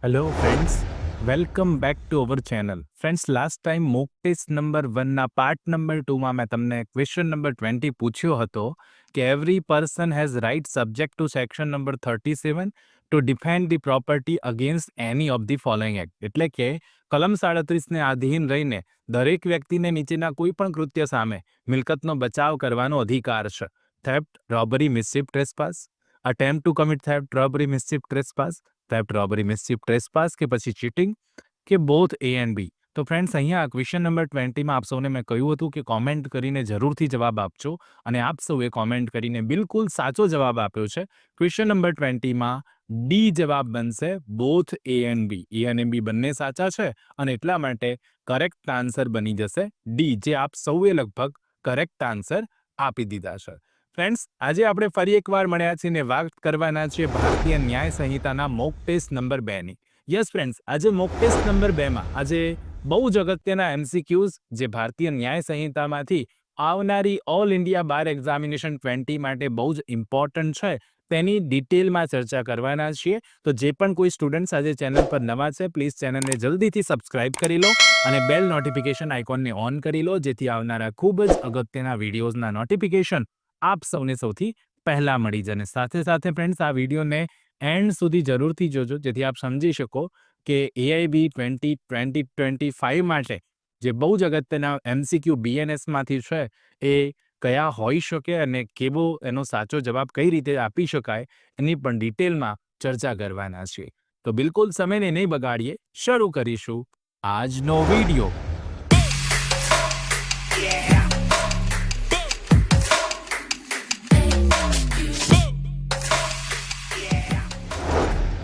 Hello friends, welcome back to our channel. Friends, last time mock test number 1ના part number 2માં મેં તમને question number 20 પૂછ્યો હતો કે every person has right subject to section number 37 to defend the property against any of the following act. એટલે કે કલમ 37ને આધીન રહીને દરેક વ્યક્તિને નીચેના કોઈ પણ કૃત્ય સામે મિલકતનો બચાવ કરવાનો અધિકાર છે. Theft, robbery, mischief, trespass, attempt to commit theft, robbery, mischief, trespass, theft, robbery, mischief, trespass કે પછી ચીટિંગ કે બોથ એ એન્ડ બી. તો ફ્રેન્ડ્સ, અહીંયા ક્વેશ્ચન નંબર 20માં આપ સૌને મેં કહ્યું હતું કે કોમેન્ટ કરીને જરૂરથી જવાબ આપજો, અને આપ સૌએ કોમેન્ટ કરીને બિલકુલ સાચો જવાબ આપ્યો છે. ક્વેશ્ચન નંબર 20માં ડી જવાબ બનશે, બોથ એ એન્ડ બી. એ અને બી બંને સાચા છે અને એટલા માટે કરેક્ટ આન્સર બની જશે ડી, જે આપ સૌએ લગભગ કરેક્ટ આન્સર આપી દીધા છે. ફ્રેન્ડ્સ, આજે આપણે ફરી એકવાર મળ્યા છીએ ને વાત કરવાના છીએ ભારતીય ન્યાય સંહિતાના મોક ટેસ્ટ નંબર 2ની. યસ ફ્રેન્ડ્સ, આજે મોક ટેસ્ટ નંબર 2માં આજે બહુ જ અગત્યના એમસીક્યુઝ જે ભારતીય ન્યાય સંહિતામાંથી આવનારી ઓલ ઇન્ડિયા બાર એક્ઝામિનેશન 20 માટે બહુ જ ઇમ્પોર્ટન્ટ છે તેની ડિટેલમાં ચર્ચા કરવાના છીએ. તો જે પણ કોઈ સ્ટુડન્ટ્સ આજે ચેનલ પર નવા છે, પ્લીઝ ચેનલને જલ્દીથી સબસ્ક્રાઇબ કરી લો અને બેલ નોટિફિકેશન આઇકોનને ઓન કરી લો, જેથી આવનારા ખૂબ જ અગત્યના વિડીયોઝના નોટિફિકેશન આપ સૌને સૌથી પહેલા મળી જાય. સાથે સાથે ફ્રેન્ડ્સ, આ વિડીયોને એન્ડ સુધી જરૂરથી જોજો, જેથી આપ સમજી શકો કે એઆઈબી 2025 માટે જે બહુ જ અગત્યના એમસીક્યુ બીએનએસમાંથી છે એ કયા હોઈ શકે અને કેવો એનો સાચો જવાબ કઈ રીતે આપી શકાય એની પણ ડિટેલમાં ચર્ચા કરવાના છીએ. તો બિલકુલ સમયને નહીં બગાડીએ, શરૂ કરીશું આજનો વિડીયો.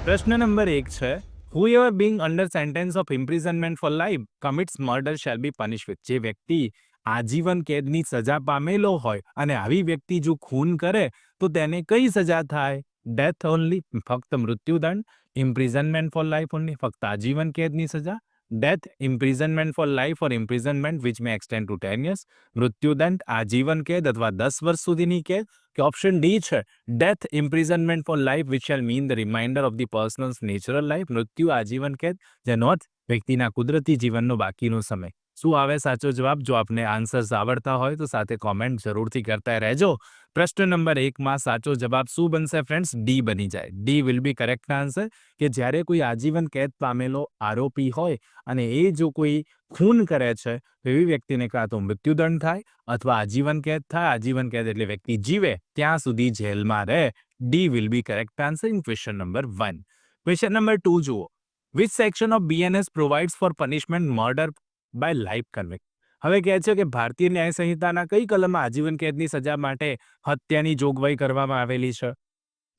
પ્રશ્ન નંબર 1 છે, whoever being under sentence of imprisonment for life commits murder shall be punished with. જે વ્યક્તિ આજીવન કેદની સજા પામેલો હોય અને આવી વ્યક્તિ જો ખૂન કરે તો તેને કઈ સજા થાય? ડેથ ઓનલી, ફક્ત મૃત્યુદંડ. ઇમ્પ્રિઝનમેન્ટ ફોર લાઈફ ઓનલી, ફક્ત આજીવન કેદની સજા. Death, imprisonment for life or imprisonment which may extend to 10 years. મૃત્યુદંડ, આજીવન કેદ અથવા 10 વર્ષ સુધીની કેદ. કે ઓપ્શન ડી છે, death, imprisonment for life which shall mean the remainder of the person's natural life. મૃત્યુ, આજીવન કેદ જેનો અર્થ વ્યક્તિના કુદરતી જીવનનો બાકીનો સમય. શું આવે સાચો જવાબ? જો આપને આન્સર્સ આવડતા હોય તો સાથે કોમેન્ટ જરૂરથી કરતા રહેજો. પ્રશ્ન નંબર 1માં સાચો જવાબ શું બનશે ફ્રેન્ડ્સ? ડી બની જાય. D will be correct answer. કે જ્યારે કોઈ આજીવન કેદ પામેલો આરોપી હોય અને એ જો કોઈ ખૂન કરે છે તો એવી વ્યક્તિને કાં તો મૃત્યુદંડ થાય અથવા આજીવન કેદ થાય. આજીવન કેદ એટલે વ્યક્તિ જીવે ત્યાં સુધી જેલમાં રહે. D will be correct answer in question number 1. Question number 2 જુઓ. Which section of BNS provides for punishment murder by life convict? હવે કહે છે કે ભારતીય ન્યાય સંહિતાના કઈ કલમમાં આજીવન કેદની સજા માટે હત્યાની જોગવાઈ કરવામાં આવેલી છે?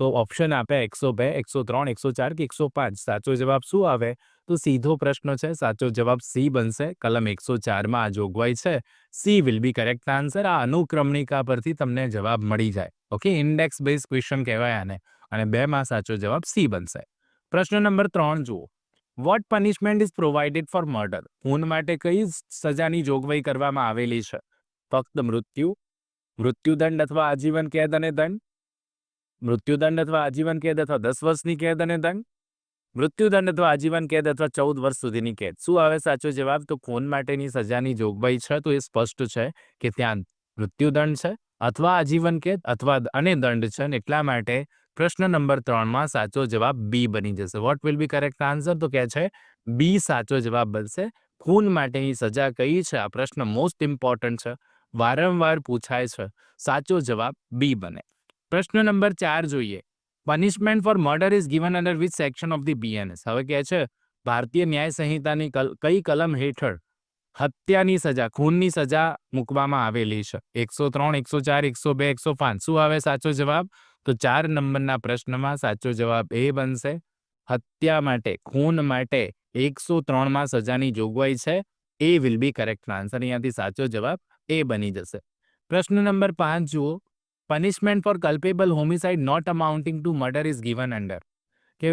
તો ઓપ્શન આપે 102, 103, 104 કે 105. સાચો જવાબ શું આવે? તો સીધો પ્રશ્ન છે, સાચો જવાબ સી બનશે. કલમ 104માં આ જોગવાઈ છે. She will be correct answer. આ અનુક્રમણિકા પરથી તમને જવાબ મળી જાય. ઓકે, ઇન્ડેક્સ બેઝ ક્વેશ્ચન કહેવાય આને. અને 2માં સાચો જવાબ સી બનશે. પ્રશ્ન નંબર 3 જુઓ. What punishment is provided for murder? ખૂન માટે કઈ સજાની જોગવાઈ કરવામાં આવેલી છે? ફક્ત મૃત્યુ, મૃત્યુદંડ અથવા આજીવન કેદ અને દંડ, મૃત્યુદંડ અથવા આજીવન કેદ અથવા 10 વર્ષની કેદ અને દંડ, મૃત્યુદંડ અથવા આજીવન કેદ અથવા 14 વર્ષ સુધીની કેદ. શું આવે સાચો જવાબ? તો ખૂન માટેની સજાની જોગવાઈ છે તો એ સ્પષ્ટ છે કે ત્યાં મૃત્યુદંડ છે અથવા આજીવન કેદ અથવા અને દંડ છે, અને એટલા માટે પ્રશ્ન નંબર 3માં સાચો જવાબ બી બની જશે. What will be correct answer? તો કે છે બી સાચો જવાબ બનશે. ખૂન માટેની સજા કઈ છે? આ પ્રશ્ન મોસ્ટ ઇમ્પોર્ટન્ટ છે, વારંવાર પૂછાય છે. સાચો જવાબ બી બને. પ્રશ્ન નંબર 4 જોઈએ. Punishment for murder is given under which section of the BNS? હવે કહે છે ભારતીય ન્યાય સંહિતાની કઈ કલમ હેઠળ હત્યાની સજા, ખૂનની સજા મૂકવામાં આવેલી છે? 103, 104, 102, 105. શું આવે સાચો જવાબ? તો 4 નંબરના પ્રશ્નમાં સાચો જવાબ એ બનશે. હત્યા માટે, ખૂન માટે 103માં સજાની જોગવાઈ છે. એ વિલ બી કરેક્ટ આન્સર. અહીંયાથી સાચો જવાબ એ બની જશે. પ્રશ્ન નંબર 5 જુઓ. Punishment for culpable homicide not amounting to murder is given under? કે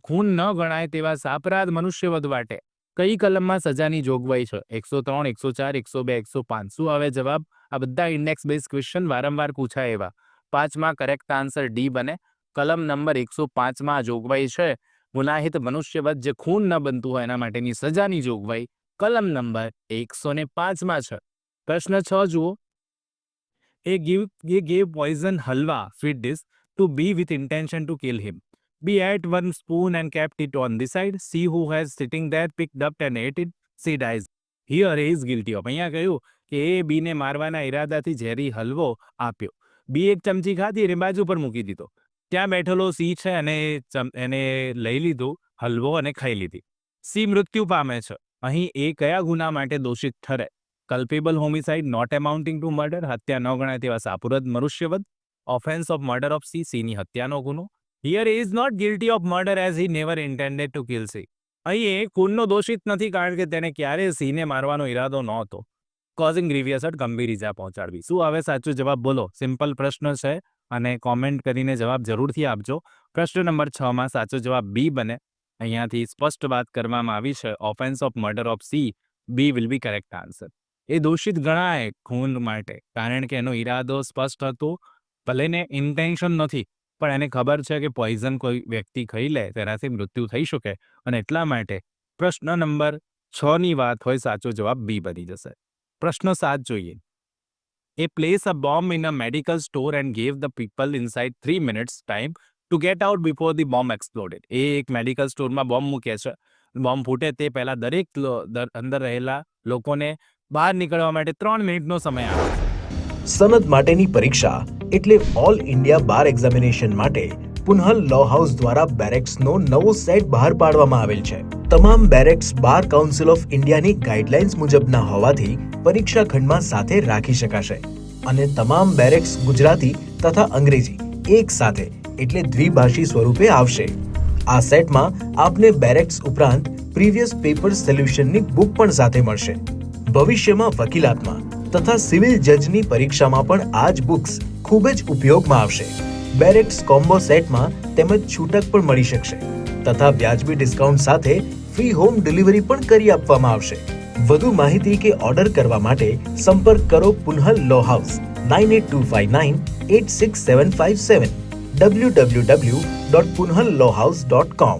ખૂન ન ગણાય તેવા સાપરાધ મનુષ્યવધ માટે કઈ કલમમાં સજાની જોગવાઈ છે? 103, 104, 102, 105. શું આવે જવાબ? આ બધા ઇન્ડેક્સ બેઝ ક્વેશ્ચન વારંવાર પૂછાય એવા. 5માં કરેક્ટ આન્સર ડી બને. કલમ નંબર 105માં જોગવાઈ છે ગુનાહિત મનુષ્યવધ જે ખૂન ન બનતું હોય એના માટેની સજાની જોગવાઈ કલમ નંબર 105 છે. પ્રશ્ન 6 જુઓ. એ gave poison halwa feed dish to B with intention to kill him. B ate one spoon and kept it on the side. C who has sitting there picked up and ate it. C dies. Here he is guilty of. અહીંયા કહ્યું કે એ બી ને મારવાના ઈરાદાથી ઝેરી હલવો આપ્યો. બી એક ચમચી ખાધી અને બાજુ પર મૂકી દીધો. ત્યાં બેઠેલો સી છે અને એને લઈ લીધું હલવો અને ખાઈ લીધી. સી મૃત્યુ પામે છે. અહીં એ કયા ગુના માટે દોષિત ઠરે? Culpable homicide not amounting to murder, હત્યા ન ગણાય તેવા સાપુરદ મનુષ્યવધ, offence of murder of C, સીની હત્યાનો ગુનો. Here is not guilty of murder as he never intended to kill C. અહીં એ ખૂનનો દોષિત નથી કારણ કે તેને ક્યારેય સીને મારવાનો ઈરાદો નહોતો. કોઝિંગ ગ્રીવિયસ હર્ટ, ગંભીર ઈજા પહોંચાડવી. શું આવે સાચો જવાબ બોલો? સિમ્પલ પ્રશ્ન છે અને કોમેન્ટ કરીને જવાબ જરૂરથી આપજો. પ્રશ્ન નંબર 6 સાચો જવાબ બી બને. અહીંયાથી સ્પષ્ટ વાત કરવામાં આવી છે, offence of murder of C, B will be correct answer. A દોષિત ગણાય ખૂન માટે કારણ કે એનો ઈરાદો સ્પષ્ટ હતો. ભલે ને ઇન્ટેન્શન નથી પણ એને ખબર છે કે પોઈઝન કોઈ વ્યક્તિ ખાઈ લે તેનાથી મૃત્યુ થઈ શકે અને એટલા માટે પ્રશ્ન નંબર 6ની વાત હોય સાચો જવાબ બી બની જશે. પ્રશ્ન 7 જોઈએ. A place a bomb in a medical store and gave the people inside 3 minutes time to get out before the bomb exploded. A એક મેડિકલ સ્ટોરમાં બોમ્બ મૂકે છે. બોમ્બ ફૂટે તે પહેલા દરેક અંદર રહેલા લોકોને બહાર નીકળવા માટે 3 મિનિટનો સમય આપે છે. સનદ માટેની પરીક્ષા એટલે ઓલ ઇન્ડિયા બાર એક્ઝામિનેશન માટે પુનહલ લો હાઉસ દ્વારા બેરેક્સનો નવો સેટ બહાર પાડવામાં આવેલ છે. તમામ બેરેક્સ બાર કાઉન્સિલ ઓફ ઇન્ડિયાની ગાઈડલાઇન્સ મુજબના હોવાથી પરીક્ષા ખંડમાં સાથે રાખી શકાશે અને તમામ બેરેક્સ ગુજરાતી તથા અંગ્રેજી એક સાથે એટલે દ્વિભાષી સ્વરૂપે આવશે. આ સેટમાં આપને બેરેક્સ ઉપરાંત પ્રીવિયસ પેપર સોલ્યુશનની બુક પણ સાથે મળશે. ભવિષ્યમાં વકીલાતમાં તથા સિવિલ જજની પરીક્ષામાં પણ આ જ બુક્સ ખૂબ જ ઉપયોગમાં આવશે. બેરેક્સ કોમ્બો સેટમાં તેમજ છૂટક પણ મળી શકશે તથા વ્યાજબી ડિસ્કાઉન્ટ સાથે ફ્રી હોમ ડિલિવરી પણ કરી આપવામાં આવશે. વધુ માહિતી કે ઓર્ડર કરવા માટે સંપર્ક કરો પુનહલ લો હાઉસ 9825986757 www.punhalllawhouse.com.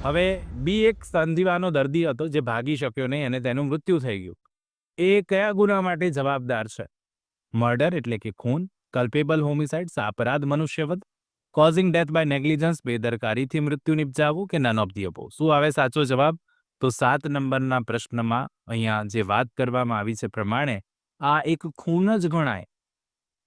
હવે બી એક સંધિવાનો દર્દી હતો જે ભાગી શક્યો નહીં અને તેનું મૃત્યુ થઈ ગયું. એ કયા ગુના માટે જવાબદાર છે? મર્ડર એટલે કે ખૂન, કલ્પેબલ હોમિસાઇડ અપરાધ મનુષ્યવધ, કોઝિંગ ડેથ બાય નેગ્લિજન્સ બેદરકારીથી મૃત્યુ નિપજાવવું કે નન ઓફ ધી અબોવ. શું આવે સાચો જવાબ? તો 7 નંબરના પ્રશ્નમાં અહીંયા જે વાત કરવામાં આવી છે પ્રમાણે આ એક ખૂન જ ગણાય.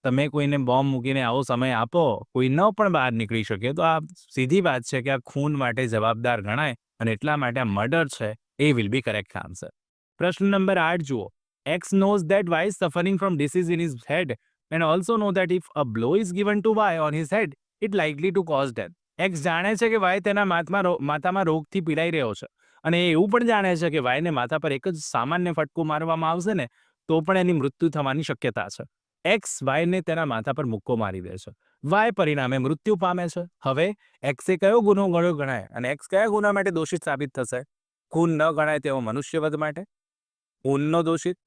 તમે કોઈને બોમ્બ મૂકીને આવો સમય આપો, કોઈ ન પણ બહાર નીકળી શકે તો આ સીધી વાત છે કે આ ખૂન માટે જવાબદાર ગણાય અને એટલા માટે આ મર્ડર છે. એ વિલ બી કરેક્ટ આન્સર. પ્રશ્ન નંબર 8 જુઓ. X knows that Y is suffering from disease in his head and also know that if a blow is given to Y on his head, it likely to cause death. X જાણે છે કે Y તેના માથામાં રોગથી પીડાઈ રહ્યો છે અને એ એવું પણ જાણે છે કે Y ને માથા પર એક જ સામાન્ય ફટકો મારવામાં આવશે ને તો પણ એની મૃત્યુ થવાની શક્યતા છે. X Y ને તેના માથા પર મુક્કો મારી દે છે. Y પરિણામે મૃત્યુ પામે છે. હવે X એ કયો ગુનો ગણાય અને X કયા ગુના માટે દોષિત સાબિત થશે? ખૂન ન ગણાય તેવો મનુષ્યવધ માટે, ખૂનનો દોષિત,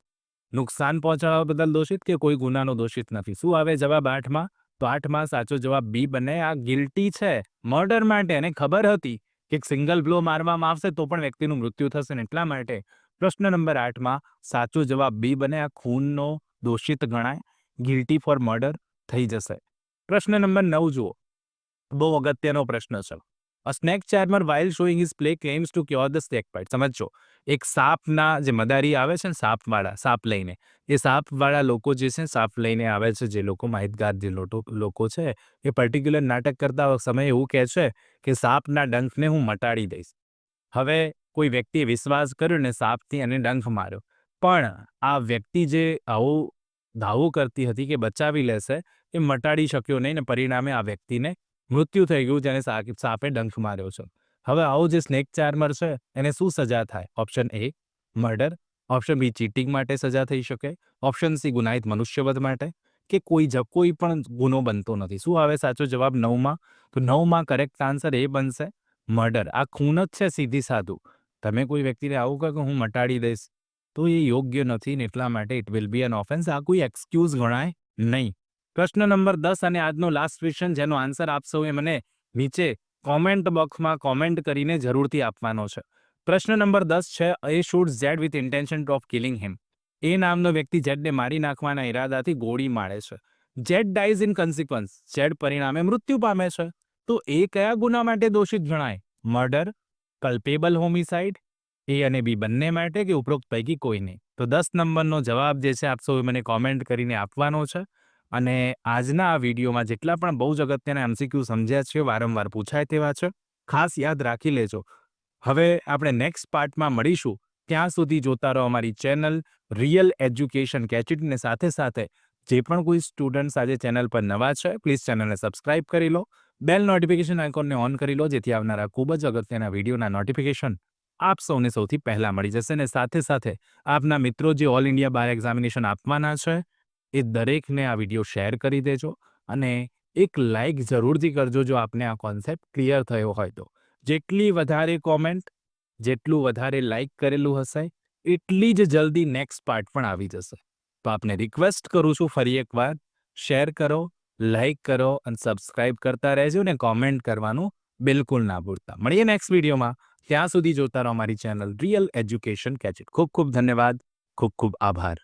નુકસાન પહોંચાડવા બદલ દોષિત કે કોઈ ગુનાનો દોષિત નથી. શું આવે જવાબ 8માં? તો 8માં સાચો જવાબ બી બને. આ ગિલ્ટી છે મર્ડર માટે અને ખબર હતી કે સિંગલ બ્લો મારવામાં આવશે તો પણ વ્યક્તિનું મૃત્યુ થશે ને એટલા માટે પ્રશ્ન નંબર 8માં સાચો જવાબ બી બને. આ ખૂનનો દોષિત ગણાય, ગિલ્ટી ફોર મર્ડર થઈ જશે. પ્રશ્ન નંબર 9 જુઓ. બહુ અગત્યનો પ્રશ્ન છે. A snake charmer while showing his play claims to cure the snake bite. સમજો, એક સાપના જે મદારી આવે છે ને સાપ લઈને, એ સાપવાળા લોકો જે છે સાપ લઈને આવે છે, જે લોકો માહિતગાર જે લોકો છે એ પર્ટિક્યુલર નાટક કરતા સમયે એવું કહે છે કે સાપના ડંખને હું મટાડી દઈશ. હવે કોઈ વ્યક્તિએ વિશ્વાસ કર્યો ને સાપથી એને ડંખ માર્યો, પણ આ વ્યક્તિ જે આવું દાવો કરતી હતી કે બચાવી લેશે એ મટાડી શક્યો નહીં ને પરિણામે આ વ્યક્તિને મૃત્યુ થઈ ગયું જેને સાપે ડંખ માર્યો છે. હવે આવો જે સ્નેક ચાર્મર છે એને શું સજા થાય? Option A murder, option B cheating માટે સજા થઈ શકે, ઓપ્શન સી ગુનાહિત મનુષ્યવધ માટે કે કોઈ પણ ગુનો બનતો નથી. શું આવે સાચો જવાબ 9માં? તો 9માં કરેક્ટ આન્સર એ બનશે મર્ડર. આ ખૂન જ છે સીધી સાધું. તમે કોઈ વ્યક્તિને આવું કહો કે હું મટાડી દઈશ તો એ યોગ્ય નથી ને એટલા માટે it will be an offence. આ કોઈ એક્સક્યુઝ ગણાય નહીં. પ્રશ્ન નંબર 10 અને આજનો લાસ્ટ ક્વેશ્ચન જેનો આન્સર આપશો એ મને નીચે કોમેન્ટ બોક્સમાં કોમેન્ટ કરીને જરૂરથી આપવાનો છે. પ્રશ્ન નંબર 10 છે, A shoots Z with intention of killing him. A નામનો વ્યક્તિ ઝેડને મારી નાખવાના ઈરાદાથી ગોળી મારે છે. Z dies in consequence. Z પરિણામે મૃત્યુ પામે છે. તો એ કયા ગુના માટે દોષિત ગણાય? મર્ડર, કલ્પેબલ હોમિસાઇડ, એ અને બી બંને માટે કે ઉપરોક્ત પૈકી કોઈ નહીં? તો 10 નંબરનો જવાબ જે છે આપ સૌએ મને કોમેન્ટ કરીને આપવાનો છે. અને આજના આ વિડીયોમાં જેટલા પણ બહુ જ અગત્યના MCQ સમજ્યા છે, વારંવાર પૂછાય તેવા છે, ખાસ યાદ રાખી લેજો. હવે આપણે નેક્સ્ટ પાર્ટમાં મળીશું. ત્યાં સુધી જોતા રહો અમારી ચેનલ રિયલ એજ્યુકેશન કેચિટને. સાથે સાથે જે પણ કોઈ સ્ટુડન્ટ્સ આજે ચેનલ પર નવા છે, પ્લીઝ ચેનલને સબસ્ક્રાઇબ કરી લો, બેલ નોટિફિકેશન આઇકોનને ઓન કરી લો, જેથી આવનારા ખૂબ જ અગત્યના વિડીયોના નોટિફિકેશન આપ સૌને સૌથી પહેલા મળી જશે. અને સાથે સાથે આપના મિત્રો જે ઓલ ઇન્ડિયા બાર એક્ઝામિનેશન આપવાના છે, એ દરેકને આ વિડીયો શેર કરી દેજો અને એક લાઇક જરૂરથી કરજો જો આપને આ કોન્સેપ્ટ ક્લિયર થયો હોય તો. જેટલી વધારે કોમેન્ટ, જેટલું વધારે લાઇક કરેલું હશે, એટલી જ જલ્દી નેક્સ્ટ પાર્ટ પણ આવી જશે. તો આપને રિક્વેસ્ટ કરું છું ફરી એકવાર, શેર કરો, લાઇક કરો અને સબસ્ક્રાઇબ કરતા રહેજો ને કોમેન્ટ કરવાનું બિલકુલ ના ભૂલતા. મળીએ નેક્સ્ટ વિડીયોમાં. ત્યાં સુધી જોતા રહો અમારી ચેનલ રિયલ એજ્યુકેશન કેચિટ. ખૂબ ખૂબ ધન્યવાદ, ખૂબ ખૂબ આભાર.